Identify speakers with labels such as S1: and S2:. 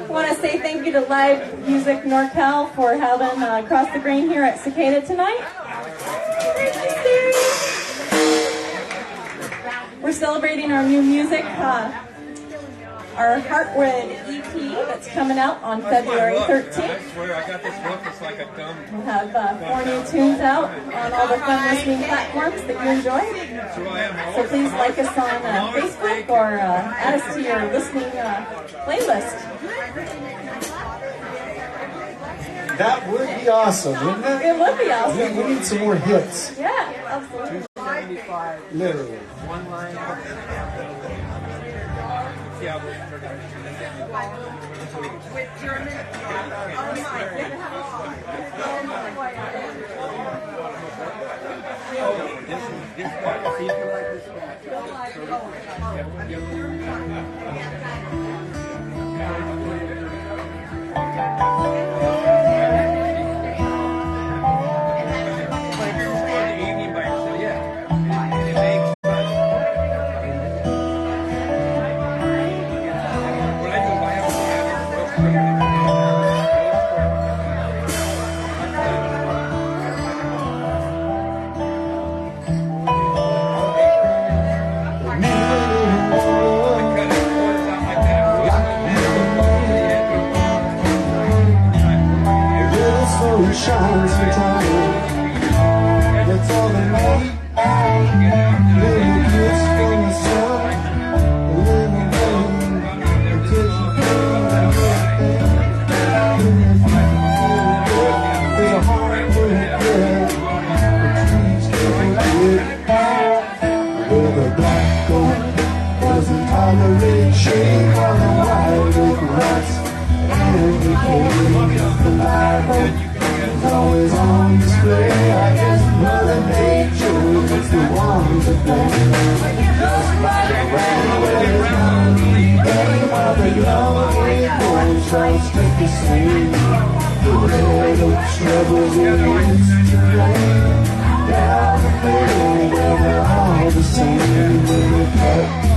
S1: I want to say thank you to Live Music NorCal for having Across the Green here at Cicada tonight. We're celebrating our new music, our Heartwood EP that's coming out on February 13th.
S2: I swear, I got this book, it's like a dumb...
S1: We'll have 4 new tunes out on all the fun listening platforms that you enjoy. So please like us on Facebook or add us to your listening playlist.
S3: That would be awesome, wouldn't it?
S1: It would be awesome.
S3: We need some more hits.
S1: Yeah, absolutely.
S4: 275.
S3: Literally.
S4: One line.
S2: Yeah.
S4: With German.
S3: Shines for time. That's all they need. Little kiss from the sun. A little rain. Until you feel there's a heart full of bread. The trees keep it. Where the black gold doesn't tolerate shame on the wild oak rats. And the cage of the live always on display. I guess Mother Nature is the one to blame. Just right around where there's money, game of the lonely boys all stick the same. The red oak struggles in its terrain. Down the middle where they're all the same. When we cut